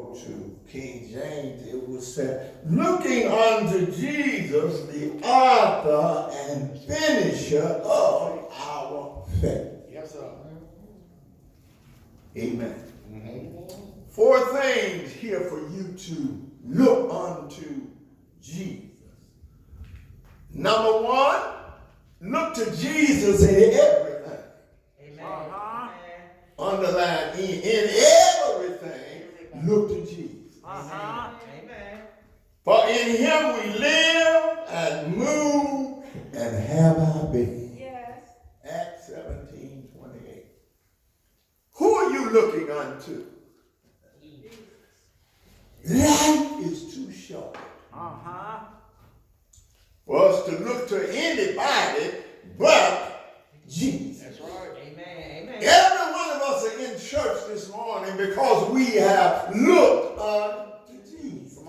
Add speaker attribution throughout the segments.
Speaker 1: go to King James, it was said, looking unto Jesus, the author and finisher of our faith.
Speaker 2: Yes, sir.
Speaker 1: Amen.
Speaker 2: Mm-hmm.
Speaker 1: 4 things here for you to look unto Jesus. Number 1, look to Jesus in everything.
Speaker 3: Amen.
Speaker 1: Underline in everything, look to Jesus.
Speaker 3: Amen.
Speaker 1: For in him we live and move and have our being.
Speaker 4: Yes.
Speaker 1: Acts 17:28. Who are you looking unto? Life is too short for us to look to anybody but Jesus.
Speaker 2: That's right.
Speaker 3: Amen.
Speaker 1: Every one of us are in church this morning because we have looked unto Jesus.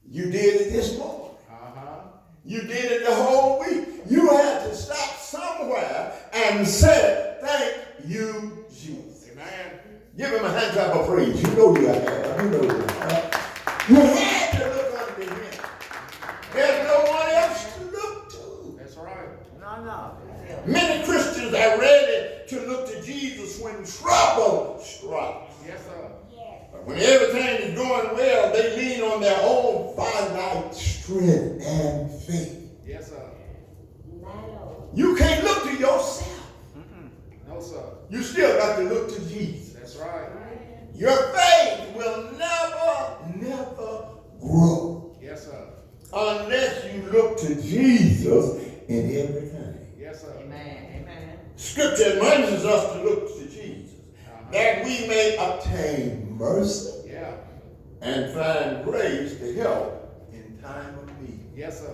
Speaker 1: You did it this morning. You did it the whole week. You had to stop somewhere and say, thank you, Jesus.
Speaker 2: Amen.
Speaker 1: Give him a hand clap of praise. You know you have. You know you have. You had to look unto him. There's no one else to look to.
Speaker 2: That's right.
Speaker 1: Many Christians are ready to look to Jesus when trouble strikes.
Speaker 2: Yes, sir.
Speaker 1: But when everything is going well, they lean on their own finite strength and faith.
Speaker 2: Yes, sir.
Speaker 1: You can't look to yourself.
Speaker 2: No, sir.
Speaker 1: You still got to look to Jesus.
Speaker 2: That's right.
Speaker 1: Your faith will never grow
Speaker 2: Yes, sir.
Speaker 1: unless you look to Jesus in everything.
Speaker 2: Yes, sir.
Speaker 3: Amen.
Speaker 1: Scripture admonishes us to look to Jesus, that we may obtain mercy
Speaker 2: Yeah.
Speaker 1: and find grace to help in time of need.
Speaker 2: Yes, sir.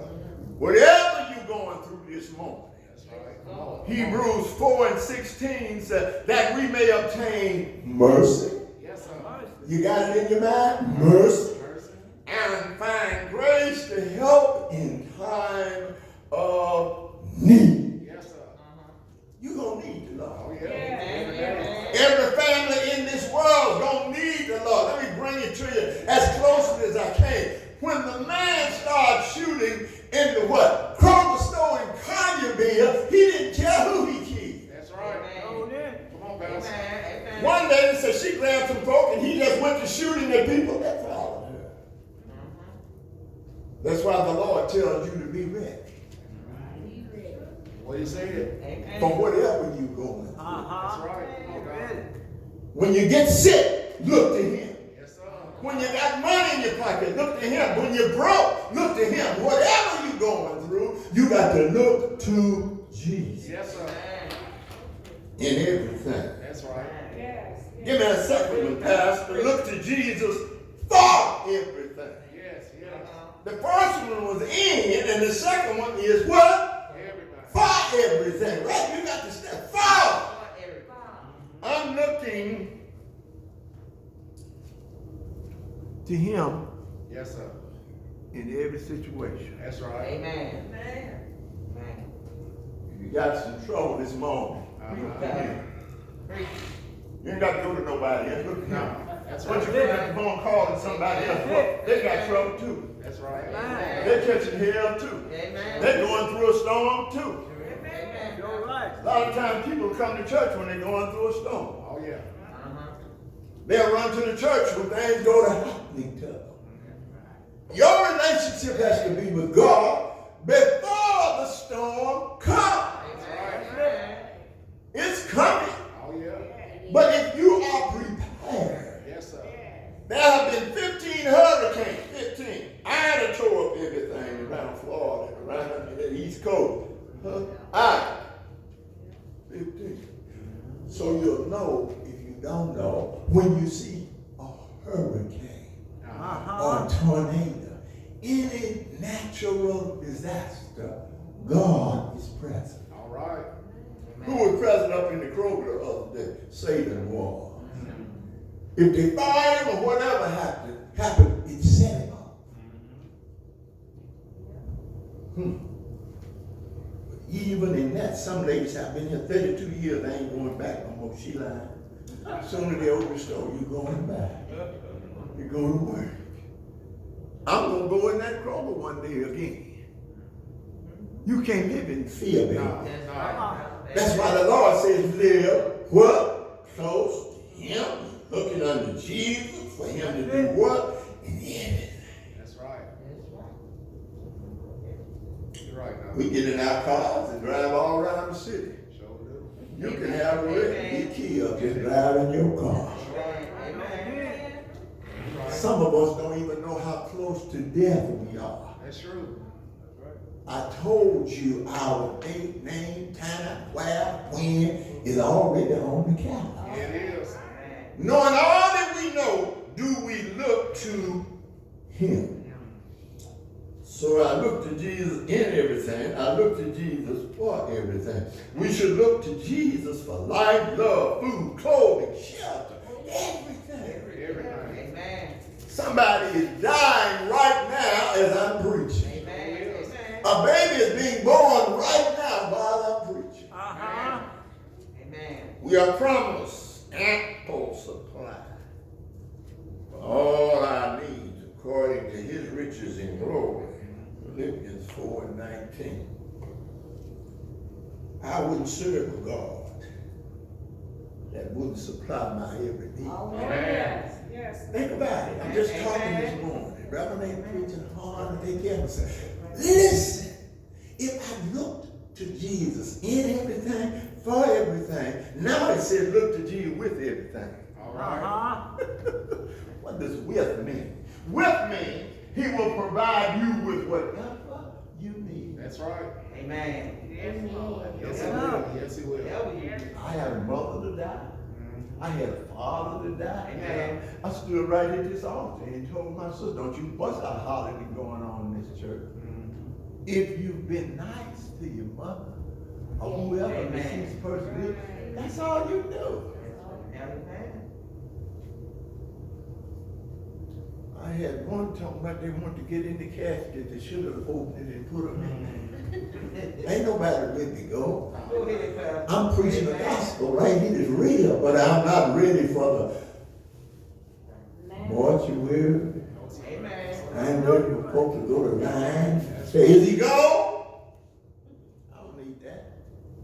Speaker 1: Whatever you're going through this morning,
Speaker 2: That's right. Come on.
Speaker 1: Hebrews 4:16 says that we may obtain mercy.
Speaker 2: Yes, sir.
Speaker 1: You got it in your mind? Mercy.
Speaker 2: Mercy.
Speaker 1: And find grace to help in time of need.
Speaker 2: Yes, sir.
Speaker 1: You're going to need the Lord.
Speaker 2: Oh, yeah.
Speaker 3: Amen.
Speaker 1: Every family in this world don't need the Lord. Let me bring it to you as closely as I can. When the man started shooting in the what? Kroger store in Collierville, he didn't care who he killed.
Speaker 2: That's right.
Speaker 3: Amen.
Speaker 2: Come on, Pastor.
Speaker 3: Amen.
Speaker 1: One day they said she grabbed some folk and he just went to shooting at people that followed her. That's why the Lord tells you to be ready
Speaker 2: What you said.
Speaker 3: Amen.
Speaker 1: for whatever you're going through.
Speaker 2: That's right. Come on, God.
Speaker 1: When you get sick, look to him.
Speaker 2: Yes, sir.
Speaker 1: When you got money in your pocket, look to him. When you're broke, look to him. Whatever you're going through, you got to look to Jesus
Speaker 2: Yes, sir.
Speaker 1: in everything.
Speaker 2: That's right.
Speaker 4: Yes.
Speaker 1: Give me a second one, Pastor. Look to Jesus for everything.
Speaker 2: Yes, yes.
Speaker 1: The first one was in, and the second one is what?
Speaker 2: Everybody.
Speaker 1: For everything. Right? You got to step for.
Speaker 3: Everybody.
Speaker 1: I'm looking to him
Speaker 2: Yes, sir.
Speaker 1: in every situation.
Speaker 2: That's right.
Speaker 3: Amen.
Speaker 1: You got some trouble this morning. Look to him. You ain't got to go to nobody else. Look to him.
Speaker 2: No. That's
Speaker 1: Once you
Speaker 2: right.
Speaker 1: pick up the phone calling somebody else, well, they got trouble too.
Speaker 2: That's right.
Speaker 1: They're catching hell too.
Speaker 3: Amen.
Speaker 1: They're going through a storm too.
Speaker 3: Amen.
Speaker 5: You're right.
Speaker 1: A lot of times people come to church when they're going through a storm.
Speaker 2: Oh, yeah.
Speaker 1: They'll run to the church when things go to happening to them. Your relationship has to be with God before the storm comes. It's coming.
Speaker 2: Oh, yeah.
Speaker 1: But if you are prepared,
Speaker 2: Yes, sir.
Speaker 1: there have been 15 hurricanes, 15. Ida tore up everything around Florida, around the East Coast. Ida, 15. So you'll know, if you don't know, when you see a hurricane or a tornado, any natural disaster, God is present.
Speaker 2: All right.
Speaker 1: Who was present up in the Kroger the other day? Satan was. If they fired him or whatever happened, it set him up. But even in that, some ladies have been here 32 years, they ain't going back no more. She lying. As soon as they open the store, you're going back. You're going to work. I'm going to go in that Kroger one day again. You can't live in fear, baby.
Speaker 2: No.
Speaker 1: That's why the Lord says, live what? Close to him, looking unto Jesus, for him to do what? In everything.
Speaker 2: That's right. You're right, now.
Speaker 1: We get in our cars and drive all around the city.
Speaker 2: Sure do.
Speaker 1: You can have a wreck and be killed just driving your car.
Speaker 3: Amen.
Speaker 1: Some of us don't even know how close to death we are.
Speaker 2: That's true.
Speaker 1: I told you our date, name, time, where, when is already on the calendar.
Speaker 2: It is.
Speaker 1: Knowing all that we know, do we look to him? So I look to Jesus in everything. I look to Jesus for everything. We should look to Jesus for life, love, food, clothing, shelter, everything.
Speaker 2: Everything.
Speaker 3: Amen.
Speaker 1: Somebody is dying right now as I'm preaching.
Speaker 3: Amen.
Speaker 1: A baby is being born right now while I'm preaching.
Speaker 3: Amen.
Speaker 1: We are promised ample supply for all our needs according to his riches in glory. Philippians 4:19. I wouldn't serve a God that wouldn't supply my every need.
Speaker 2: Amen.
Speaker 4: Yes.
Speaker 1: Think about it. I'm just talking this morning. Reverend ain't preaching hard to take care of himself. Listen, if I looked to Jesus in everything, for everything, now it says look to Jesus with everything.
Speaker 2: All right.
Speaker 1: What does with mean? With means he will provide you with whatever you need.
Speaker 2: That's right.
Speaker 3: Amen.
Speaker 2: Yes, he will. Yes, he will.
Speaker 1: I had a mother to die. I had a father to die.
Speaker 3: Amen.
Speaker 1: I stood right at this altar and told my sister, don't you bust out holiday going on in this church. If you've been nice to your mother or whoever the
Speaker 3: Amen.
Speaker 1: deceased person is, that's all you do.
Speaker 3: Amen.
Speaker 1: I had one talking about they wanted to get in the casket. They should have opened it and put them in. Ain't nobody ready to go.
Speaker 3: Go ahead, Pastor.
Speaker 1: I'm preaching the
Speaker 3: Amen.
Speaker 1: gospel, right? It is real, but I'm not ready for the mortuary.
Speaker 3: Amen.
Speaker 1: I ain't ready for folks to go to line. Say, is he gone? I don't need that.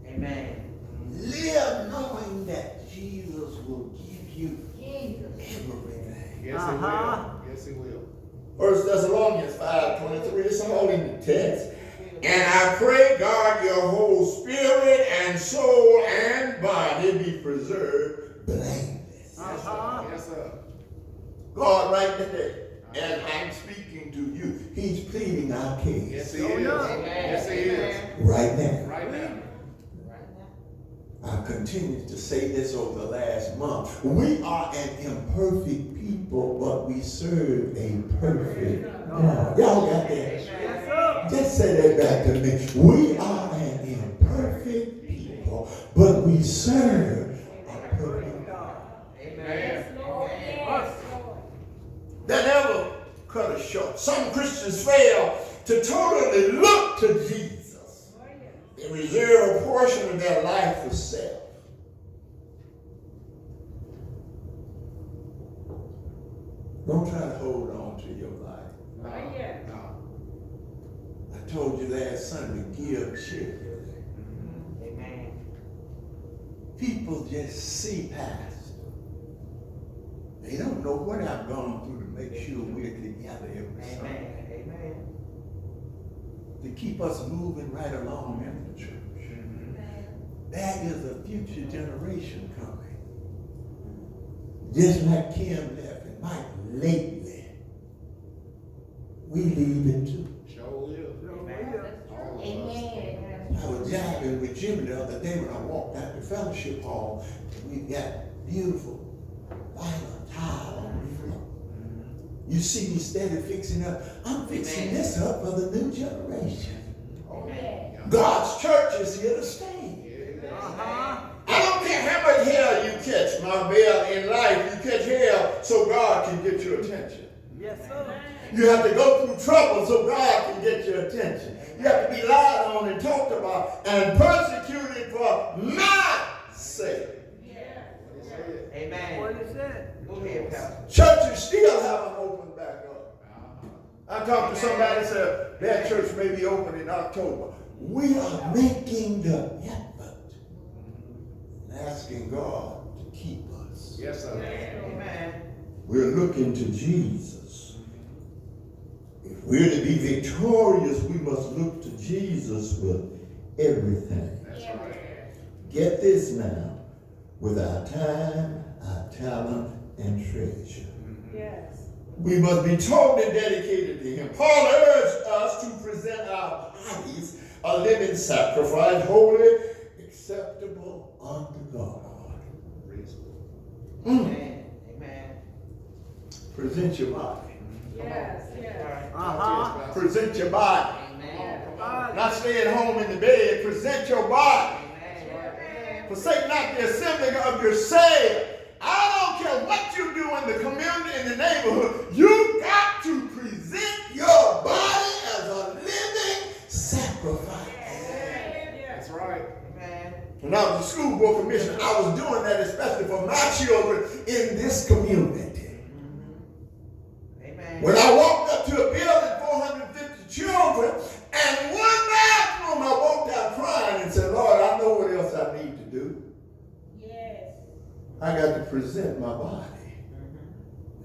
Speaker 3: Amen.
Speaker 1: Live knowing that Jesus will give you everything.
Speaker 2: Yes, he will. Yes, he will.
Speaker 1: 1 Thessalonians 5:23, it's all in the text. And I pray, God, your whole spirit and soul and body be preserved blameless.
Speaker 2: Yes, sir. Yes, sir.
Speaker 1: God, right today, as I'm speaking to you, he's pleading our case.
Speaker 2: Yes, he is. Yes, he is.
Speaker 1: Right now.
Speaker 2: Right now.
Speaker 1: I've continued to say this over the last month. We are an imperfect people, but we serve a perfect God. Y'all got that? Just say that back to me. We are an imperfect people, but we serve a perfect God.
Speaker 3: Amen.
Speaker 1: That never cut us short. Some Christians fail to totally look to Jesus. They reserve a portion of their life for self. Don't try to hold on to your life.
Speaker 2: No. No.
Speaker 1: I told you last Sunday, give cheerfully.
Speaker 3: Amen.
Speaker 1: People just see past. They don't know what I've gone through to make sure we're together every Sunday.
Speaker 3: Amen.
Speaker 1: To keep us moving right along in the church. There is a future generation coming. Just like Kim left and Mike lately. We leaving too.
Speaker 2: Sure will. All of us.
Speaker 1: I was jiving with Jimmy the other day when I walked out the fellowship hall. We got beautiful vinyl tile on the floor. You see me steady fixing up. I'm fixing this up for the new generation. God's church is here to stay. I don't care how much hell you catch, my bell, in life. You catch hell so God can get your attention.
Speaker 3: Yes, sir.
Speaker 1: You have to go through trouble so God can get your attention. You have to be lied on and talked about and persecuted for my sake.
Speaker 3: Amen.
Speaker 2: What is that?
Speaker 3: Go ahead, Pastor.
Speaker 1: Churches still haven't opened back up. I talked to somebody that said their church may be open in October. We are making the effort and asking God to keep us.
Speaker 4: Yes, sir.
Speaker 3: Amen.
Speaker 1: We're looking to Jesus. If we're to be victorious, we must look to Jesus with everything.
Speaker 4: That's right.
Speaker 1: Get this now. With our time, our talent, and treasure.
Speaker 2: Yes.
Speaker 1: We must be totally dedicated to Him. Paul urged us to present our bodies a living sacrifice, holy, acceptable unto God.
Speaker 3: Amen. Amen.
Speaker 1: Present your body.
Speaker 2: Yes. Yes.
Speaker 1: Present your body.
Speaker 3: Amen.
Speaker 1: Not stay at home in the bed. Present your body.
Speaker 3: Amen.
Speaker 1: Forsake not the assembling of yourselves. I don't care what you do in the community, in the neighborhood. You got to present your body as a living sacrifice.
Speaker 4: That's right.
Speaker 3: Amen.
Speaker 1: When I was a school board commissioner, I was doing that especially for my children in this community.
Speaker 3: Amen.
Speaker 1: When I walked up to a building, 450 children, and one bathroom, I walked out crying and said, Lord, I know what else I need to do.
Speaker 2: Yes.
Speaker 1: I got to present my body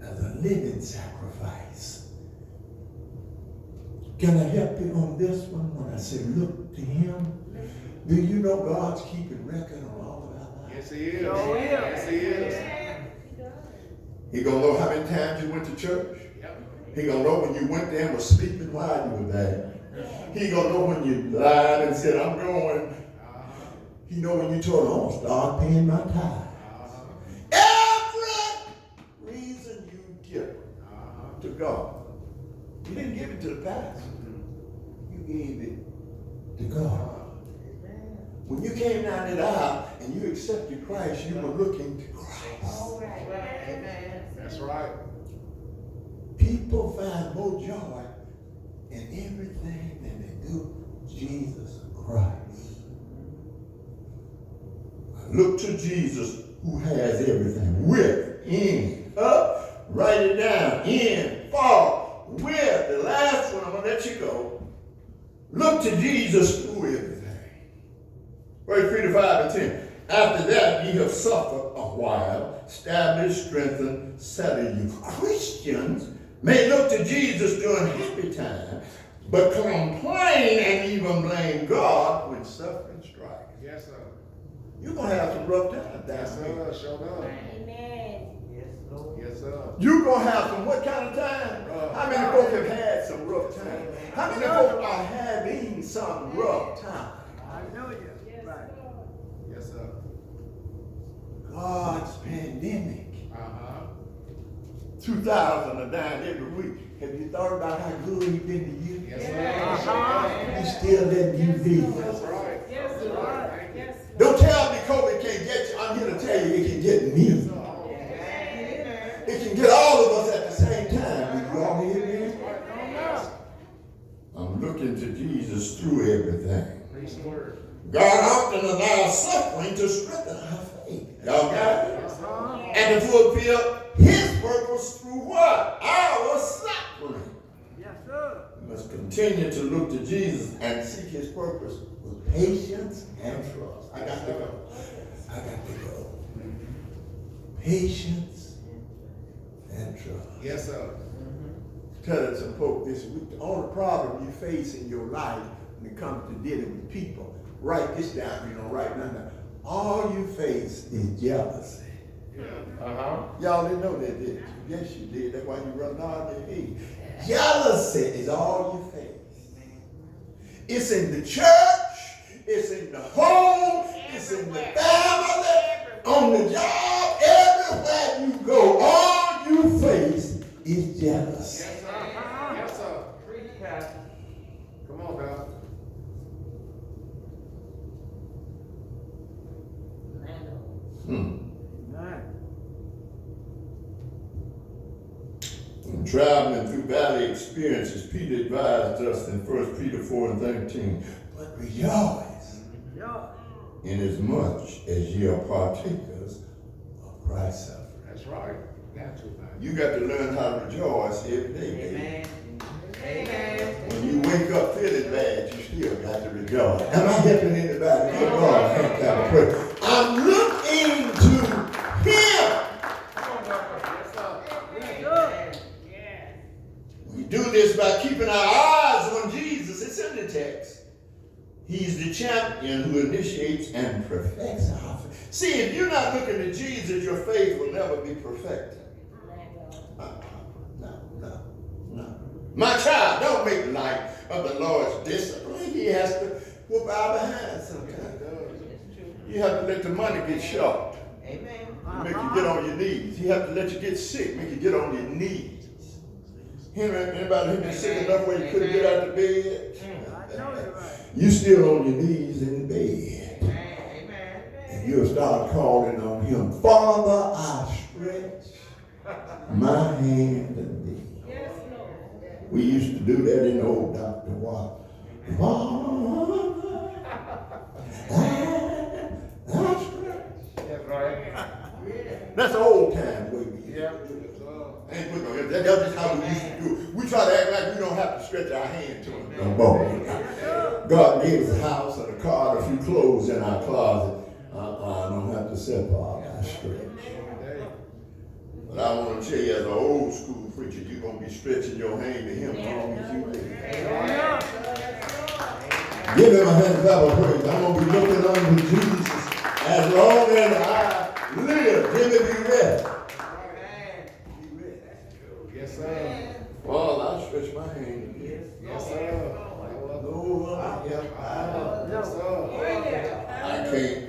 Speaker 1: as a living sacrifice. Can I help you on this one when I say look to Him? Do you know God's keeping record on all of our lives?
Speaker 4: Yes, He is.
Speaker 2: Oh, yeah.
Speaker 4: Yes, He is.
Speaker 1: He gonna know how many times you went to church.
Speaker 4: Yep.
Speaker 1: He gonna know when you went there and was sleeping while you were there. He gonna know when you lied and said, I'm going. He know when you told him, I'm gonna start paying my tithe. Every reason you give to God. You didn't give it to the pastor. You gave it to God. When you came down that aisle and you accepted Christ, you were looking to Christ.
Speaker 2: All right.
Speaker 3: Amen.
Speaker 4: That's right.
Speaker 1: People find more joy in everything than they do Jesus Christ. Look to Jesus who has everything. With, in, up, write it down, in, for, with. The last one, I'm going to let you go. Look to Jesus through everything. Verse 3 to 5 and 10. After that, ye have suffered a while, established, strengthened, settled you. Christians may look to Jesus during happy times, but complain and even blame God when suffering strikes.
Speaker 4: Yes, sir.
Speaker 1: You're going to have some rough times
Speaker 4: Yes,
Speaker 1: down here.
Speaker 4: sir. Show up.
Speaker 2: Amen.
Speaker 3: Yes, Lord.
Speaker 4: Yes, sir.
Speaker 1: You're going to have some what kind of time? How many folks have had some rough time? How many folks are having some rough time?
Speaker 2: I know you. Right.
Speaker 4: Yes, sir.
Speaker 1: God's pandemic. 2,000 are dying every week. Have you thought about how good He's been to you?
Speaker 4: Yes, sir.
Speaker 1: He's still letting you live.
Speaker 4: That's right.
Speaker 2: Yes,
Speaker 4: That's
Speaker 2: Lord.
Speaker 4: right. Thank you.
Speaker 2: Yes.
Speaker 1: Don't tell me COVID can't get you. I'm here to tell you it can get me. It can get all of us at the same time. Did you all hear me? I'm looking to Jesus through everything.
Speaker 4: Preach the word.
Speaker 1: God often allows suffering to strengthen our faith. Y'all got it? And to fulfill His purpose through what? Our suffering.
Speaker 2: Yes, sir.
Speaker 1: We must continue to look to Jesus and seek His purpose with patience and trust. I got to go. I got to go. Patience and trust.
Speaker 4: Yes, sir.
Speaker 1: Telling some folk this week, the only problem you face in your life when it comes to dealing with people, write this down, write down. All you face is jealousy. Y'all didn't know that, did you? Yes, you did. That's why you run on your head. Jealousy is all you face. It's in the church. It's in the home. It's in the family. On the job. Everywhere you go, all you face is jealousy.
Speaker 4: Yes, sir. Yes, sir.
Speaker 3: Preach, Pastor.
Speaker 4: Come on, God.
Speaker 1: In traveling through valley experiences, Peter advised us in 1 Peter 4 and 13, but rejoice inasmuch as ye are partakers of Christ suffered.
Speaker 4: That's right. Got to, man.
Speaker 1: You got to learn how to rejoice every day, baby.
Speaker 3: Amen. Amen.
Speaker 1: When you wake up feeling bad, you still got to rejoice. Am I helping anybody? Give God a hand clap of praise. I'm looking to Him.
Speaker 4: Come on, doctor. Yes, sir.
Speaker 3: Amen. Yes.
Speaker 1: We do this by keeping our eyes on Jesus. It's in the text. He's the champion who initiates and perfects our faith. See, if you're not looking to Jesus, your faith will never be perfected. No. My child, don't make light of the Lord's discipline. He has to whoop our behind sometimes. You have to let the money get short.
Speaker 3: Amen.
Speaker 1: Make you get on your knees. He have to let you get sick, make you get on your knees. Anybody been sick enough where you couldn't get out of bed? You still on your knees in bed.
Speaker 3: Amen.
Speaker 1: And you'll start calling on Him. Father, I stretch my hand to Thee. We used to do that in the old Dr. Watt. Father, I stretch.
Speaker 4: That's right.
Speaker 1: That's the old time way we used
Speaker 4: Yeah.
Speaker 1: to do it. I ain't putting no effort. That's just how we used to do it. We try to act like we don't have to stretch our hand to Him no more. God gave us a house and a car and a few clothes in our closet. I don't have to say, Father, I stretch. But I want to tell you, as an old school preacher, you're going to be stretching your hand to Him as long as you live. Give Him a hand clap of praise. I'm going to be looking unto Jesus as long as I live. Jimmy, be ready. Be ready.
Speaker 4: Yes, sir.
Speaker 1: Well, I stretch my hand again.
Speaker 4: Yes, sir.
Speaker 1: No,
Speaker 4: Yes, sir.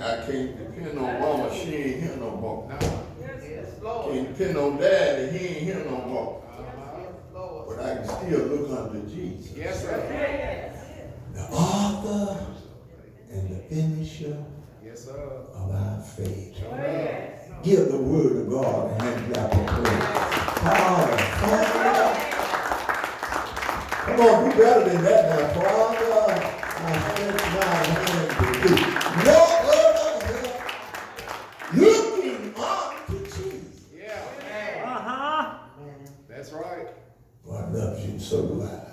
Speaker 1: I can't depend on Mama. She ain't here no more.
Speaker 3: Yes, Lord.
Speaker 1: Can't depend on Daddy. He ain't here no more.
Speaker 3: Yes, Lord.
Speaker 1: But I can still look unto Jesus.
Speaker 4: Yes, sir.
Speaker 1: The author and the finisher
Speaker 4: Yes, sir.
Speaker 1: of our faith.
Speaker 4: Yes.
Speaker 1: Give the word of God a hand clap of praise. Father. Come on, do better than that now. Father, I stretch my hand to Thee. No other help. Looking unto Jesus.
Speaker 4: Yeah.
Speaker 3: Uh-huh.
Speaker 4: That's right.
Speaker 1: God loves you, and so do I.